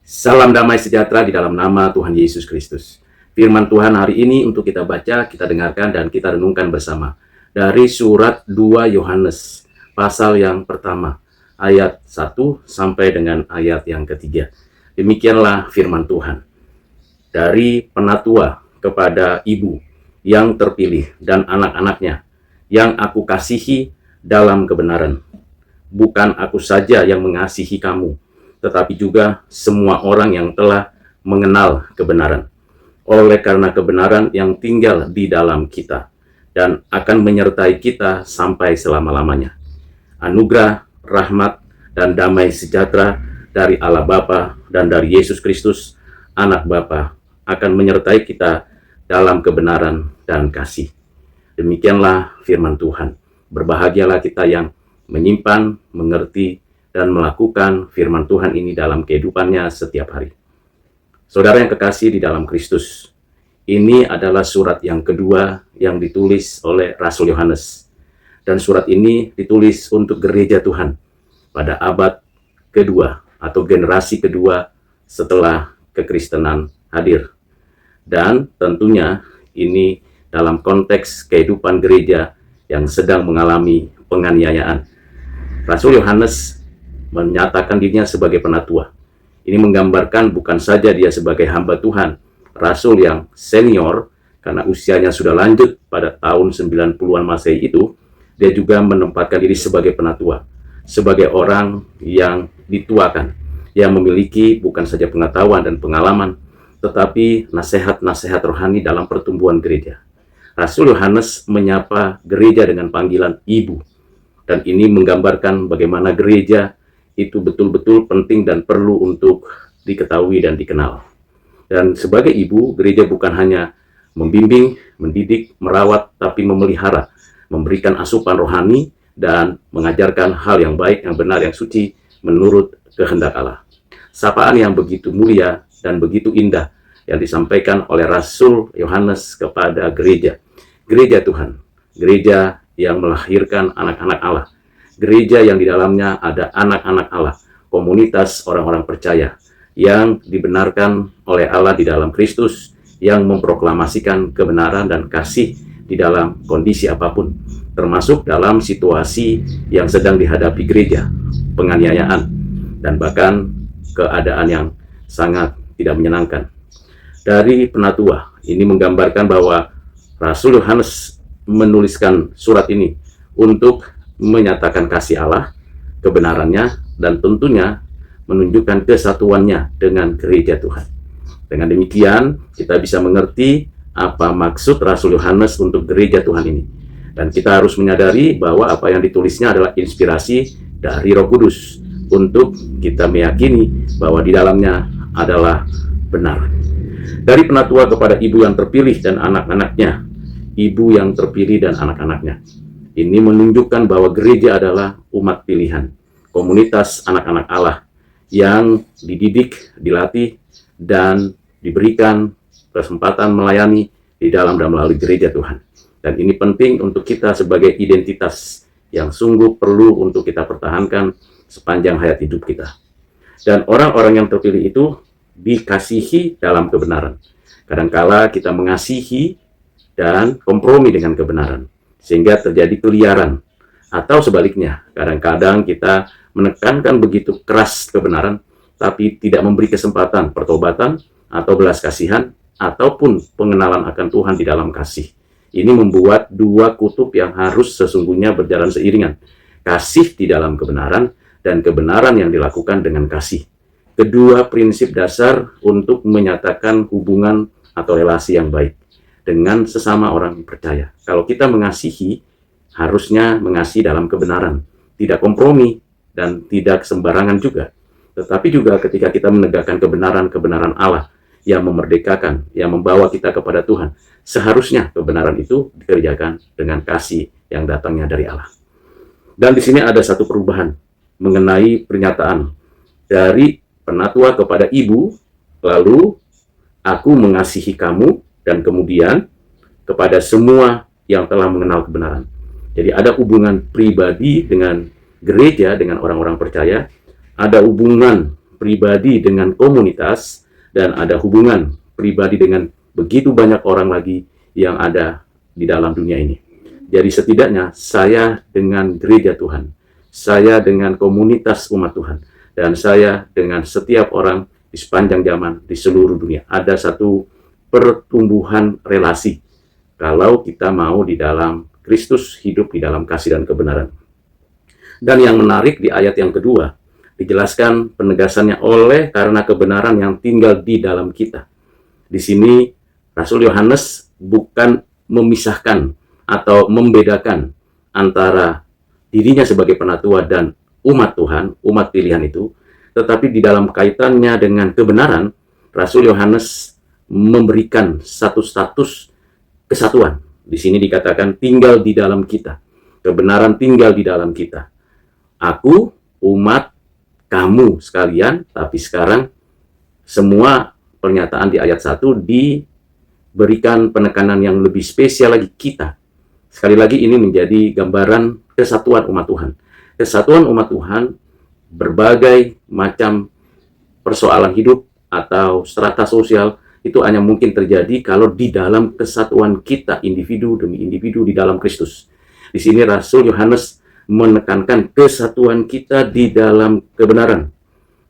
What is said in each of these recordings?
Salam damai sejahtera di dalam nama Tuhan Yesus Kristus. Firman Tuhan hari ini untuk kita baca, kita dengarkan, dan kita renungkan bersama. Dari surat 2 Yohanes, pasal yang pertama, ayat 1 sampai dengan ayat yang ketiga. Demikianlah firman Tuhan. Dari penatua kepada ibu yang terpilih dan anak-anaknya, yang aku kasihi dalam kebenaran. Bukan aku saja yang mengasihi kamu, tetapi juga semua orang yang telah mengenal kebenaran. Oleh karena kebenaran yang tinggal di dalam kita dan akan menyertai kita sampai selama-lamanya. Anugerah, rahmat, dan damai sejahtera dari Allah Bapa dan dari Yesus Kristus, Anak Bapa, akan menyertai kita dalam kebenaran dan kasih. Demikianlah firman Tuhan. Berbahagialah kita yang menyimpan, mengerti, dan melakukan firman Tuhan ini dalam kehidupannya setiap hari. Saudara yang kekasih di dalam Kristus, ini adalah surat yang kedua yang ditulis oleh Rasul Yohanes. Dan surat ini ditulis untuk gereja Tuhan pada abad kedua atau generasi kedua setelah kekristenan hadir. Dan tentunya ini dalam konteks kehidupan gereja yang sedang mengalami penganiayaan. Rasul Yohanes menyatakan dirinya sebagai penatua. Ini menggambarkan bukan saja dia sebagai hamba Tuhan, rasul yang senior, karena usianya sudah lanjut pada tahun 90-an Masehi itu, dia juga menempatkan diri sebagai penatua, sebagai orang yang dituakan, yang memiliki bukan saja pengetahuan dan pengalaman, tetapi nasihat-nasihat rohani dalam pertumbuhan gereja. Rasul Yohanes menyapa gereja dengan panggilan ibu, dan ini menggambarkan bagaimana gereja itu betul-betul penting dan perlu untuk diketahui dan dikenal. Dan sebagai ibu, gereja bukan hanya membimbing, mendidik, merawat, tapi memelihara, memberikan asupan rohani, dan mengajarkan hal yang baik, yang benar, yang suci, menurut kehendak Allah. Sapaan yang begitu mulia dan begitu indah yang disampaikan oleh Rasul Yohanes kepada gereja. Gereja Tuhan, gereja yang melahirkan anak-anak Allah, gereja yang di dalamnya ada anak-anak Allah, komunitas orang-orang percaya yang dibenarkan oleh Allah di dalam Kristus, yang memproklamasikan kebenaran dan kasih di dalam kondisi apapun, termasuk dalam situasi yang sedang dihadapi gereja, penganiayaan, dan bahkan keadaan yang sangat tidak menyenangkan. Dari penatua, ini menggambarkan bahwa Rasul Yohanes menuliskan surat ini untuk menyatakan kasih Allah, kebenarannya, dan tentunya menunjukkan kesatuannya dengan gereja Tuhan. Dengan demikian, kita bisa mengerti apa maksud Rasul Yohanes untuk gereja Tuhan ini. Dan kita harus menyadari bahwa apa yang ditulisnya adalah inspirasi dari Roh Kudus untuk kita meyakini bahwa di dalamnya adalah benar. Dari penatua kepada ibu yang terpilih dan anak-anaknya, ibu yang terpilih dan anak-anaknya. Ini menunjukkan bahwa gereja adalah umat pilihan, komunitas anak-anak Allah yang dididik, dilatih, dan diberikan kesempatan melayani di dalam dan melalui gereja Tuhan. Dan ini penting untuk kita sebagai identitas yang sungguh perlu untuk kita pertahankan sepanjang hayat hidup kita. Dan orang-orang yang terpilih itu dikasihi dalam kebenaran. Kadangkala kita mengasihi dan kompromi dengan kebenaran, sehingga terjadi keliaran. Atau sebaliknya, kadang-kadang kita menekankan begitu keras kebenaran, tapi tidak memberi kesempatan pertobatan, atau belas kasihan, ataupun pengenalan akan Tuhan di dalam kasih. Ini membuat dua kutub yang harus sesungguhnya berjalan seiringan. Kasih di dalam kebenaran, dan kebenaran yang dilakukan dengan kasih. Kedua prinsip dasar untuk menyatakan hubungan atau relasi yang baik dengan sesama orang percaya. Kalau kita mengasihi, harusnya mengasihi dalam kebenaran, tidak kompromi dan tidak sembarangan juga. Tetapi juga ketika kita menegakkan kebenaran Allah yang memerdekakan, yang membawa kita kepada Tuhan, seharusnya kebenaran itu dikerjakan dengan kasih yang datangnya dari Allah. Dan di sini ada satu perubahan mengenai pernyataan dari penatua kepada ibu, lalu aku mengasihi kamu, dan kemudian kepada semua yang telah mengenal kebenaran. Jadi ada hubungan pribadi dengan gereja, dengan orang-orang percaya, ada hubungan pribadi dengan komunitas, dan ada hubungan pribadi dengan begitu banyak orang lagi yang ada di dalam dunia ini. Jadi setidaknya saya dengan gereja Tuhan, saya dengan komunitas umat Tuhan, dan saya dengan setiap orang di sepanjang zaman di seluruh dunia. Ada satu pertumbuhan relasi kalau kita mau di dalam Kristus, hidup di dalam kasih dan kebenaran. Dan yang menarik di ayat yang kedua, dijelaskan penegasannya oleh karena kebenaran yang tinggal di dalam kita. Di sini Rasul Yohanes bukan memisahkan atau membedakan antara dirinya sebagai penatua dan umat Tuhan, umat pilihan itu, tetapi di dalam kaitannya dengan kebenaran, Rasul Yohanes memberikan satu status kesatuan. Di sini dikatakan tinggal di dalam kita. Kebenaran tinggal di dalam kita. Aku, umat, kamu sekalian, tapi sekarang semua pernyataan di ayat 1 diberikan penekanan yang lebih spesial lagi, kita. Sekali lagi ini menjadi gambaran kesatuan umat Tuhan. Kesatuan umat Tuhan, berbagai macam persoalan hidup atau strata sosial itu hanya mungkin terjadi kalau di dalam kesatuan kita, individu demi individu di dalam Kristus. Di sini Rasul Yohanes menekankan kesatuan kita di dalam kebenaran.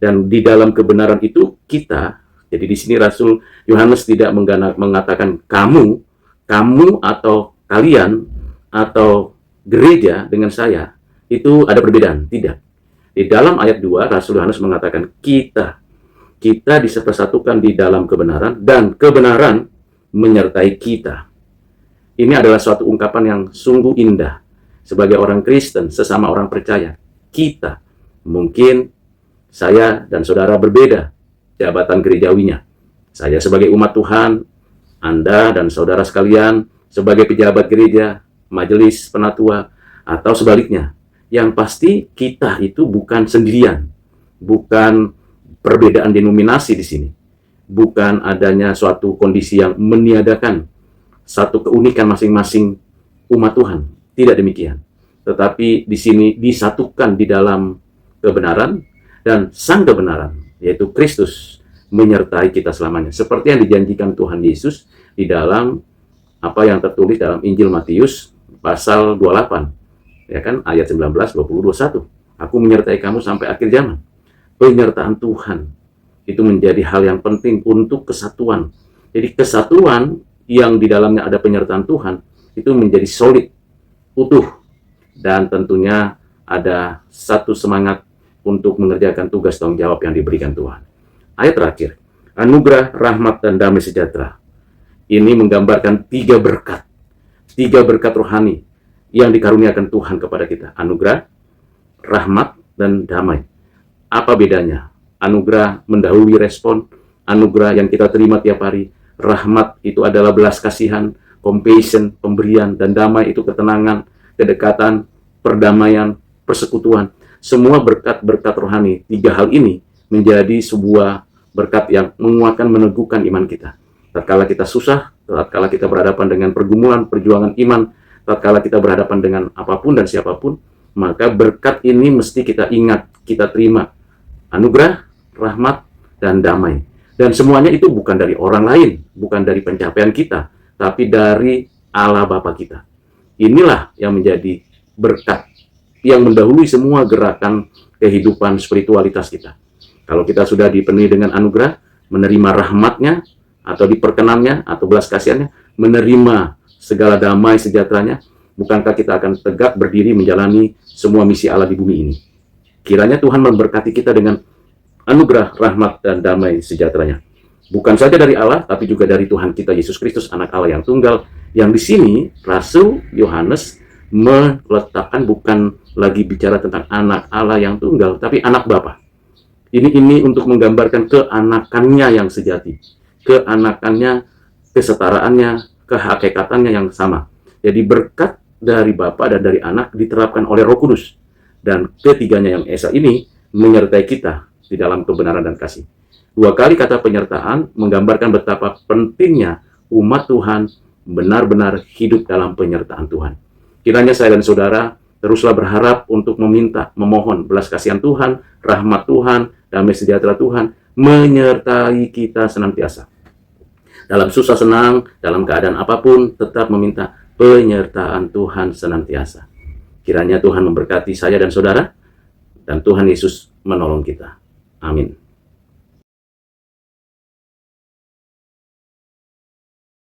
Dan di dalam kebenaran itu kita, jadi di sini Rasul Yohanes tidak mengatakan kamu atau kalian atau gereja dengan saya, itu ada perbedaan. Tidak. Di dalam ayat 2, Rasul Yohanes mengatakan kita dipersatukan di dalam kebenaran dan kebenaran menyertai kita. Ini adalah suatu ungkapan yang sungguh indah. Sebagai orang Kristen, sesama orang percaya, kita, mungkin saya dan saudara berbeda jabatan gerejawinya. Saya sebagai umat Tuhan, Anda dan saudara sekalian sebagai pejabat gereja, majelis penatua, atau sebaliknya. Yang pasti kita itu bukan sendirian, bukan perbedaan denominasi di sini, bukan adanya suatu kondisi yang meniadakan satu keunikan masing-masing umat Tuhan. Tidak demikian. Tetapi di sini disatukan di dalam kebenaran, dan sang kebenaran, yaitu Kristus, menyertai kita selamanya. Seperti yang dijanjikan Tuhan Yesus di dalam apa yang tertulis dalam Injil Matius pasal 28. Ya kan, ayat 19, 20, 21. Aku menyertai kamu sampai akhir zaman. Penyertaan Tuhan itu menjadi hal yang penting untuk kesatuan. Jadi kesatuan yang di dalamnya ada penyertaan Tuhan itu menjadi solid, utuh, dan tentunya ada satu semangat untuk mengerjakan tugas tanggung jawab yang diberikan Tuhan. Ayat terakhir, anugerah, rahmat, dan damai sejahtera. Ini menggambarkan tiga berkat rohani yang dikaruniakan Tuhan kepada kita. Anugerah, rahmat, dan damai. Apa bedanya? Anugerah mendahului respon, anugerah yang kita terima tiap hari. Rahmat itu adalah belas kasihan, compassion, pemberian, dan damai itu ketenangan, kedekatan, perdamaian, persekutuan. Semua berkat-berkat rohani, tiga hal ini menjadi sebuah berkat yang menguatkan, meneguhkan iman kita. Tatkala kita susah, tatkala kita berhadapan dengan pergumulan, perjuangan iman, tatkala kita berhadapan dengan apapun dan siapapun, maka berkat ini mesti kita ingat, kita terima. Anugerah, rahmat, dan damai. Dan semuanya itu bukan dari orang lain, bukan dari pencapaian kita, tapi dari Allah Bapa kita. Inilah yang menjadi berkat yang mendahului semua gerakan kehidupan spiritualitas kita. Kalau kita sudah dipenuhi dengan anugerah, menerima rahmatnya, atau diperkenannya, atau belas kasihannya, menerima segala damai sejahteranya, bukankah kita akan tegak berdiri menjalani semua misi Allah di bumi ini? Kiranya Tuhan memberkati kita dengan anugerah, rahmat, dan damai sejahteranya. Bukan saja dari Allah, tapi juga dari Tuhan kita Yesus Kristus, Anak Allah yang tunggal, yang di sini Rasul Yohanes meletakkan bukan lagi bicara tentang anak Allah yang tunggal, tapi anak Bapa. Ini untuk menggambarkan keanakannya yang sejati, keanakannya, kesetaraannya, kehakikatannya yang sama. Jadi berkat dari Bapa dan dari Anak diterapkan oleh Roh Kudus, dan ketiganya yang esa ini menyertai kita di dalam kebenaran dan kasih. Dua kali kata penyertaan menggambarkan betapa pentingnya umat Tuhan benar-benar hidup dalam penyertaan Tuhan. Kiranya saya dan saudara teruslah berharap untuk meminta, memohon belas kasihan Tuhan, rahmat Tuhan, damai sejahtera Tuhan menyertai kita senantiasa. Dalam susah senang, dalam keadaan apapun, tetap meminta penyertaan Tuhan senantiasa. Kiranya Tuhan memberkati saya dan saudara, dan Tuhan Yesus menolong kita. Amin.